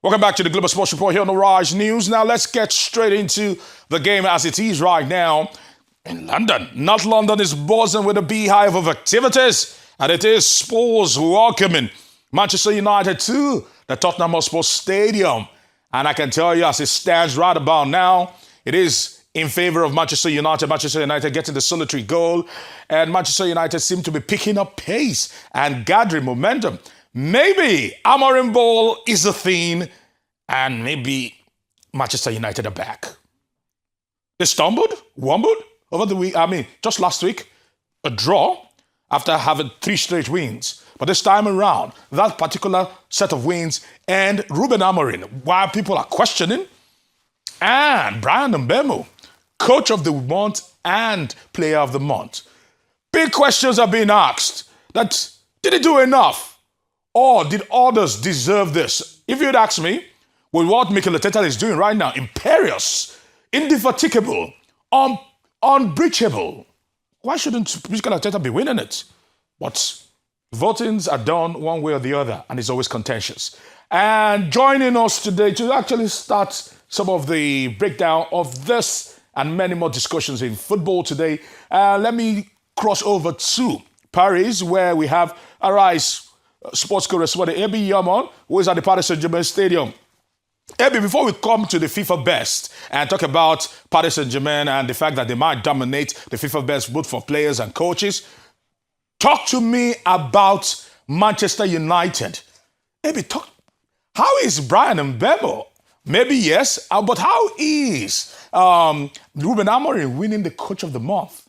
Welcome back to the Global Sports Report here on the Rise News. Now let's get straight into the game as it is right now in London. North London is buzzing with a beehive of activities, and it is Spurs welcoming Manchester United to the Tottenham Hotspur Stadium. And I can tell you, as it stands right about now, it is in favor of Manchester United. Manchester United getting the solitary goal, and Manchester United seem to be picking up pace and gathering momentum. Maybe Amorim Ball is the thing, and maybe Manchester United are back. They wobbled over the week. Just last week, a draw after having 3 straight wins. But this time around, that particular set of wins and Ruben Amorim, while people are questioning, and Bryan Mbeumo, coach of the month and player of the month. Big questions are being asked. That did he do enough? Or did others deserve this? If you'd ask me, with what Mikel Arteta is doing right now, imperious, indefatigable, unbreachable, why shouldn't Mikel Arteta be winning it? But votings are done one way or the other, and it's always contentious. And joining us today to actually start some of the breakdown of this and many more discussions in football today, let me cross over to Paris, where we have Arise sports correspondent Ebi Yaman, who is at the Paris Saint-Germain Stadium. Ebi, before we come to the FIFA Best and talk about Paris Saint-Germain and the fact that they might dominate the FIFA Best both for players and coaches, talk to me about Manchester United. Ebi, how is Bryan Mbeumo? Maybe yes, but how is Ruben Amorim winning the Coach of the Month?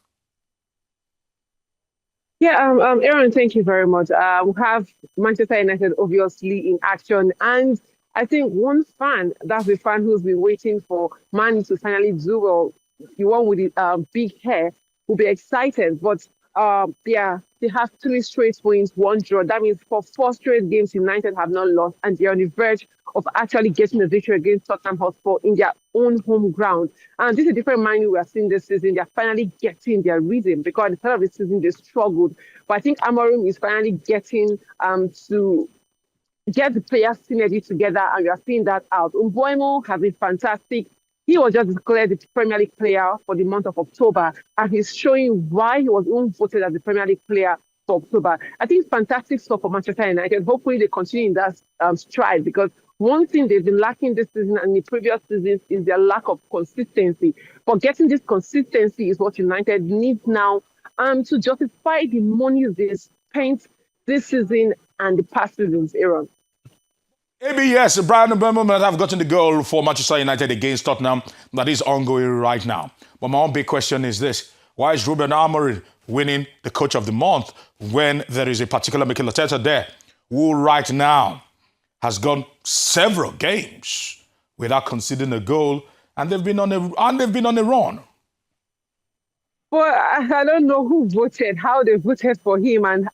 Yeah, Aaron, thank you very much. We have Manchester United obviously in action, and I think one fan, that's the fan who's been waiting for Man to finally do well, the one with the big hair, will be excited. But they have 3 straight wins, 1 draw. That means for 4 straight games, United have not lost, and they're on the verge of actually getting a victory against Tottenham Hotspur in their own home ground. And this is a different Man we are seeing this season. They're finally getting their rhythm, because at the start of the season they struggled. But I think Amorim is finally getting to get the players synergy together, and we are seeing that out. Mbeumo has been fantastic. He was just declared the Premier League player for the month of October, and he's showing why he was even voted as the Premier League player for October. I think it's fantastic stuff for Manchester United. Hopefully they continue in that stride, because one thing they've been lacking this season and the previous seasons is their lack of consistency. But getting this consistency is what United needs now to justify the money they spent this season and the past seasons, Aaron. Maybe yes, Bryan Mbeumo might have gotten the goal for Manchester United against Tottenham that is ongoing right now. But my own big question is this: why is Ruben Amorim winning the Coach of the Month when there is a particular Mikel Arteta there who right now has gone several games without conceding a goal, and they've been on a run? Well, I don't know who voted, how they voted for him, and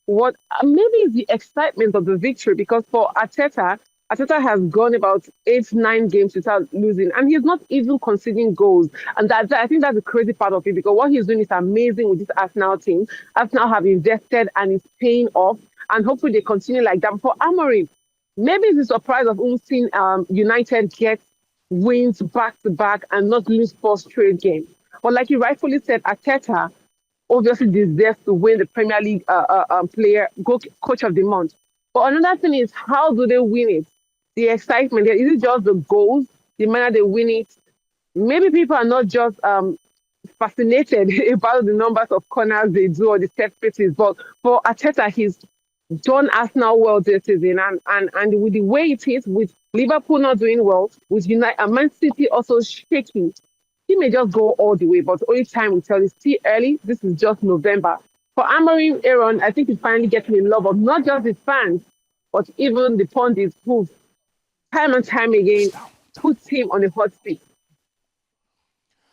what maybe it's the excitement of the victory, because for Arteta has gone about 8-9 games without losing, and he's not even conceding goals. And I think that's the crazy part of it, because what he's doing is amazing with this Arsenal team. Arsenal have invested and it's paying off, and hopefully they continue like that. For Amorim, maybe it's the surprise of seeing United get wins back to back and not lose 4 straight games. But like you rightfully said, Arteta obviously deserves to win the Premier League Coach of the Month. But another thing is, how do they win it? The excitement. Is it just the goals, the manner they win it? Maybe people are not just fascinated about the numbers of corners they do or the set pieces. But for Arteta, he's done Arsenal well this season. And with the way it is, with Liverpool not doing well, with Man City also shaking, he may just go all the way, but only time will tell. It's still early. This is just November. For Amorim, Aaron, I think he's finally getting in love of not just his fans, but even the pundits who, time and time again, puts him on the hot seat.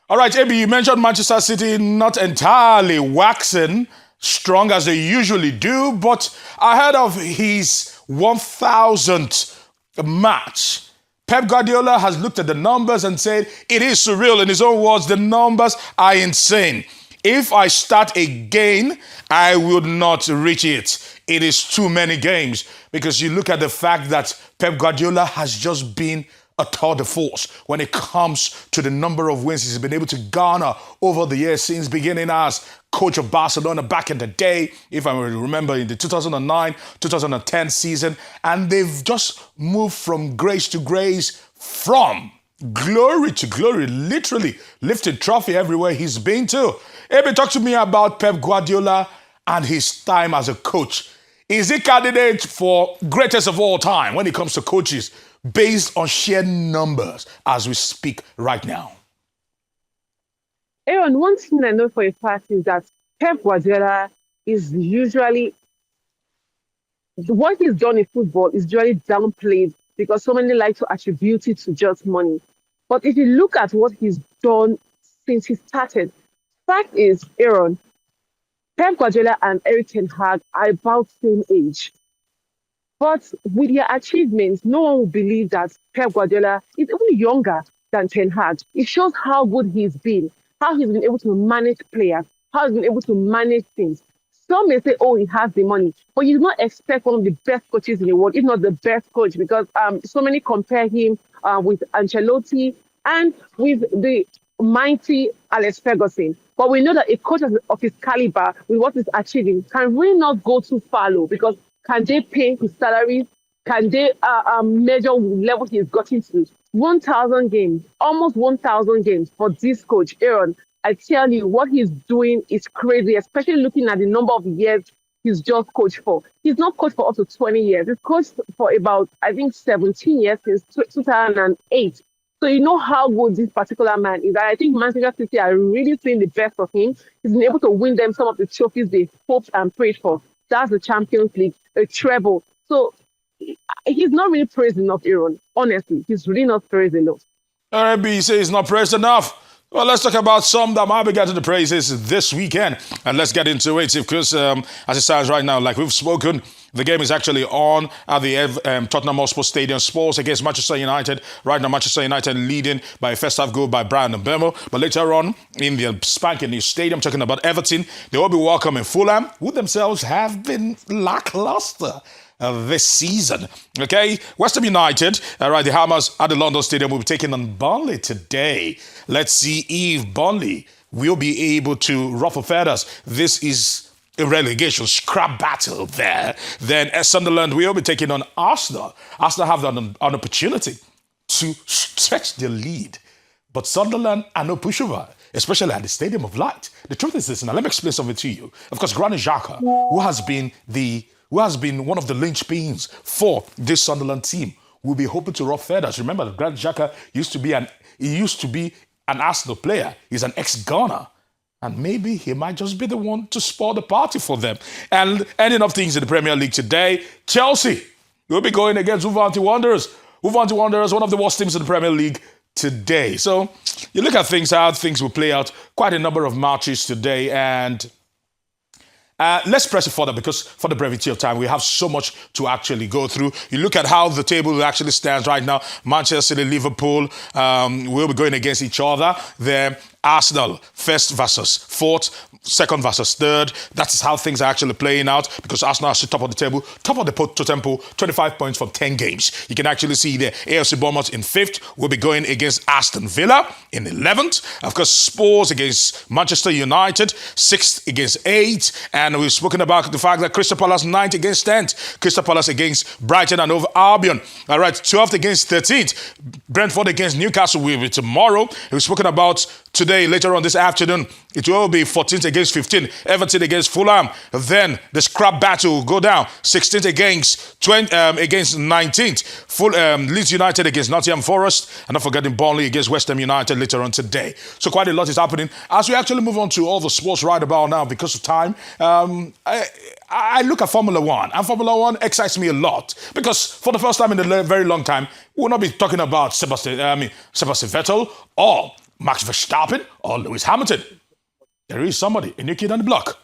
All right, Ebi, you mentioned Manchester City not entirely waxing strong as they usually do, but ahead of his 1,000th match, Pep Guardiola has looked at the numbers and said it is surreal. In his own words, the numbers are insane. If I start again, I will not reach it. It is too many games because you look at the fact that Pep Guardiola has just been a tour de force when it comes to the number of wins he's been able to garner over the years since beginning as coach of Barcelona back in the day, if I remember, in the 2009-2010 season. And they've just moved from grace to grace, from glory to glory, literally lifting trophy everywhere he's been to. Ebe, talk to me about Pep Guardiola and his time as a coach. Is he candidate for greatest of all time when it comes to coaches based on sheer numbers as we speak right now? Aaron, one thing I know for a fact is that Pep Guardiola is usually, what he's done in football is usually downplayed because so many like to attribute it to just money. But if you look at what he's done since he started, fact is, Aaron, Pep Guardiola and Eric Ten Hag are about same age. But with their achievements, no one will believe that Pep Guardiola is even younger than Ten Hag. It shows how good he's been, how he's been able to manage players, how he's been able to manage things. Some may say, oh, he has the money, but you do not expect one of the best coaches in the world, if not the best coach, because so many compare him with Ancelotti and with the mighty Alex Ferguson. But we know that a coach of his caliber, with what he's achieving, can really not go too far low because can they pay his salaries? Can they measure level he's gotten to? 1,000 games, almost 1,000 games for this coach, Aaron. I tell you, what he's doing is crazy, especially looking at the number of years he's just coached for. He's not coached for up to 20 years. He's coached for about, I think, 17 years since 2008. So you know how good this particular man is. I think Manchester City are really seeing the best of him. He's been able to win them some of the trophies they hoped and prayed for. That's the Champions League, a treble. So he's not really praised enough, Aaron. Honestly, he's really not praised enough. RB, you say he's not praised enough. Well, let's talk about some that might be getting the praises this weekend. And let's get into it. Because as it stands right now, like we've spoken, the game is actually on at the Tottenham Hotspur Stadium. Spurs against Manchester United. Right now, Manchester United leading by a first-half goal by Brian Mbeumo. But later on, in the spanking new stadium, talking about Everton, they will be welcoming Fulham, who themselves have been lackluster this season. Okay, West Ham United, the Hammers at the London Stadium will be taking on Burnley today. Let's see if Burnley will be able to ruffle feathers. This is a relegation scrap battle there. Then Sunderland will be taking on Arsenal. Arsenal have an opportunity to stretch their lead, but Sunderland are no pushover, especially at the Stadium of Light. The truth is this, now let me explain something to you. Of course, Granit Xhaka, who has been one of the linchpins for this Sunderland team, will be hoping to ruffle feathers. Remember that Granit Xhaka used to be an Arsenal player. He's an ex-Ghana. And maybe he might just be the one to spoil the party for them. And ending up things in the Premier League today, Chelsea will be going against Wolverhampton Wanderers. Wolverhampton Wanderers, one of the worst teams in the Premier League today. So you look at things, how things will play out. Quite a number of matches today. And let's press it further because for the brevity of time, we have so much to actually go through. You look at how the table actually stands right now. Manchester City, Liverpool will be going against each other. Then Arsenal, first versus fourth, second versus third. That is how things are actually playing out because Arsenal is top of the table, top of the totem pole, 25 points from 10 games. You can actually see there, AFC Bournemouth in fifth will be going against Aston Villa in 11th. Of course, Spurs against Manchester United, 6th against 8th. And we've spoken about the fact that Crystal Palace 9th against 10th. Crystal Palace against Brighton and Hove Albion. All right, 12th against 13th. Brentford against Newcastle will be tomorrow. We've spoken about today, later on this afternoon, it will be 14th against 15th, Everton against Fulham. Then the scrap battle will go down, 16th against 19th. Leeds United against Nottingham Forest, and not forgetting Burnley against West Ham United later on today. So quite a lot is happening. As we actually move on to all the sports right about now, because of time, I look at Formula One, and Formula One excites me a lot because for the first time in a very long time, we'll not be talking about Sebastian Vettel or Max Verstappen or Lewis Hamilton. There is somebody, a new kid on the block.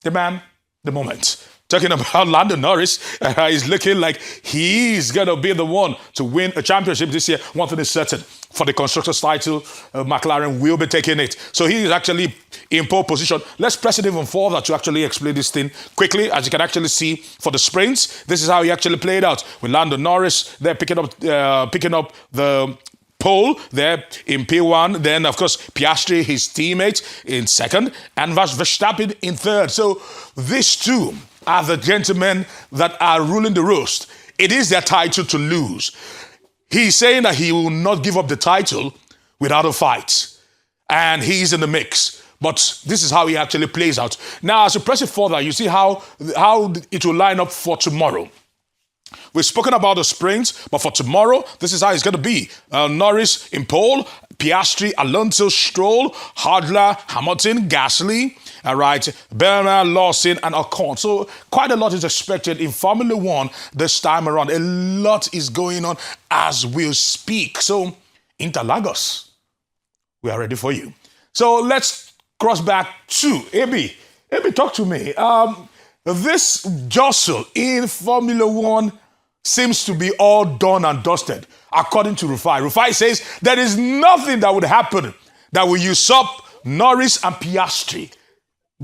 The man, the moment. Talking about Lando Norris, he's looking like he's going to be the one to win a championship this year. One thing is certain, for the constructors title. McLaren will be taking it. So he is actually in pole position. Let's press it even further to actually explain this thing quickly. As you can actually see for the sprints, this is how he actually played out. With Lando Norris, they're picking up the pole there in P1. Then, of course, Piastri, his teammate, in second, and Verstappen in third. So these two are the gentlemen that are ruling the roast. It is their title to lose. He's saying that he will not give up the title without a fight. And he's in the mix. But this is how he actually plays out. Now, as you press it further, you see how it will line up for tomorrow. We've spoken about the sprints, but for tomorrow, this is how it's going to be. Norris in pole, Piastri, Alonso, Stroll, Hodler, Hamilton, Gasly, all right, Bernard, Lawson, and Ocon. So quite a lot is expected in Formula One this time around. A lot is going on as we speak. So Interlagos, we are ready for you. So let's cross back to AB. AB, talk to me. This jostle in Formula One seems to be all done and dusted, according to Rufai. Rufai says there is nothing that would happen that will usurp Norris and Piastri.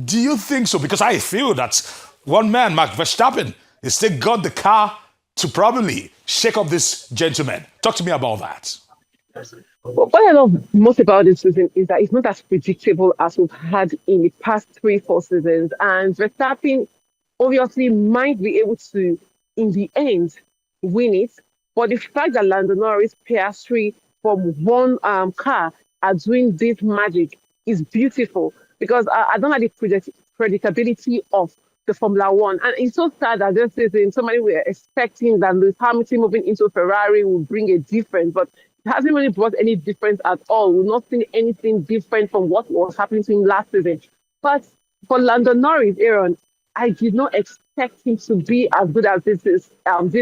Do you think so? Because I feel that one man, Max Verstappen, has still got the car to probably shake up this gentleman. Talk to me about that. What I love most about this season is that it's not as predictable as we've had in the past 3-4 seasons. And Verstappen obviously might be able to, in the end, win it. But the fact that Lando Norris, Piastri from one car are doing this magic is beautiful, because I don't like the predictability of the Formula One. And it's so sad that this season, somebody were expecting that Lewis Hamilton moving into Ferrari will bring a difference, but it hasn't really brought any difference at all. We've not seen anything different from what was happening to him last season. But for Lando Norris, Aaron, I did not expect him to be as good as this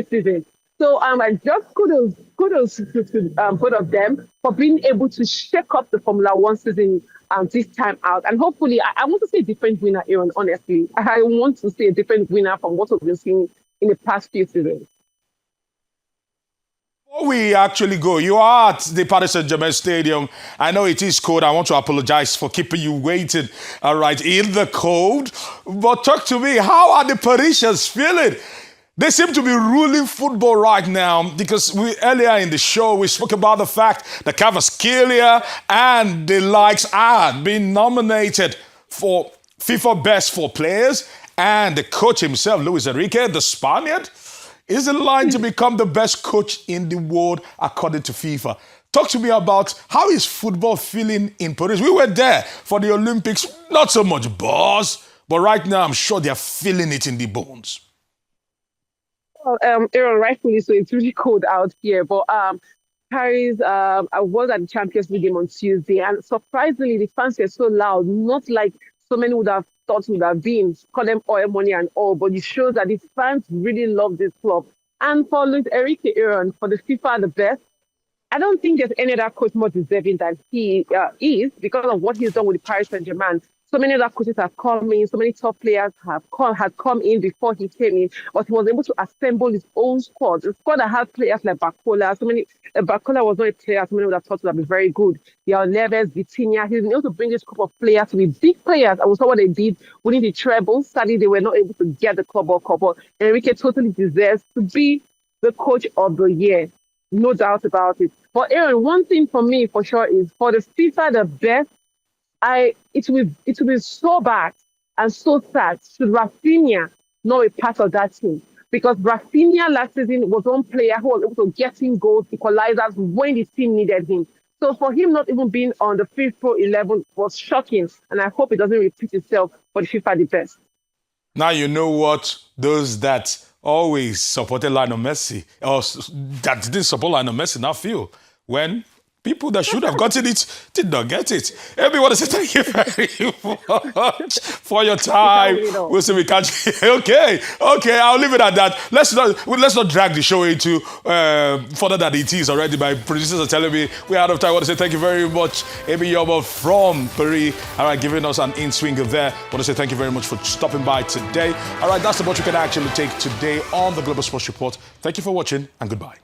season. So I just kudos to both of them for being able to shake up the Formula One season this time out. And hopefully, I want to see a different winner, Aaron, honestly. I want to see a different winner from what we've been seeing in the past few seasons. Before we actually go, you are at the Paris Saint-Germain Stadium. I know it is cold. I want to apologize for keeping you waiting, all right, in the cold. But talk to me, how are the Parisians feeling? They seem to be ruling football right now, because earlier in the show, we spoke about the fact that Kvaratskhelia and the likes are being nominated for FIFA Best for Players, and the coach himself, Luis Enrique, the Spaniard, is in line to become the best coach in the world according to FIFA. Talk to me about how is football feeling in Paris. We were there for the Olympics, not so much buzz, but right now I'm sure they're feeling it in the bones. Well, Aaron, rightfully so, it's really cold out here. But Paris, I was at the Champions League game on Tuesday, and surprisingly, the fans were so loud, not like so many would have thought would have been, call them oil money and all, but it shows that the fans really love this club. And for Luis Enrique, Aaron, for the FIFA the best, I don't think there's any other coach more deserving than he is, because of what he's done with the Paris Saint-Germain. So many other coaches have come in, so many top players had come in before he came in, but he was able to assemble his own squad. A squad that had players like Barcola. Barcola was not a player, so many would have thought would be very good. Yao Neves, Vitinha, he's been able to bring this group of players to be big players. And we saw what they did winning the treble. Sadly, they were not able to get the Club World Cup. But Enrique totally deserves to be the coach of the year. No doubt about it. But Aaron, one thing for me for sure is for the FIFA the best, it will be so bad and so sad should Rafinha not be part of that team. Because Rafinha last season was one player who was able to get in goals, equalizers when the team needed him. So for him not even being on the FIFA 11 was shocking. And I hope it doesn't repeat itself for the FIFA the best. Now you know what those that always supported Lionel Messi, or that didn't support Lionel Messi, now feel when people that should have gotten it did not get it. Everyone want to say thank you very much for your time. We'll see we catch. Okay, I'll leave it at that. Let's not drag the show into further than it is already. My producers are telling me we're out of time. I want to say thank you very much, Amy Yobo from Paris. All right, giving us an in-swinger there. I want to say thank you very much for stopping by today. All right, that's the much you can actually take today on the Global Sports Report. Thank you for watching and goodbye.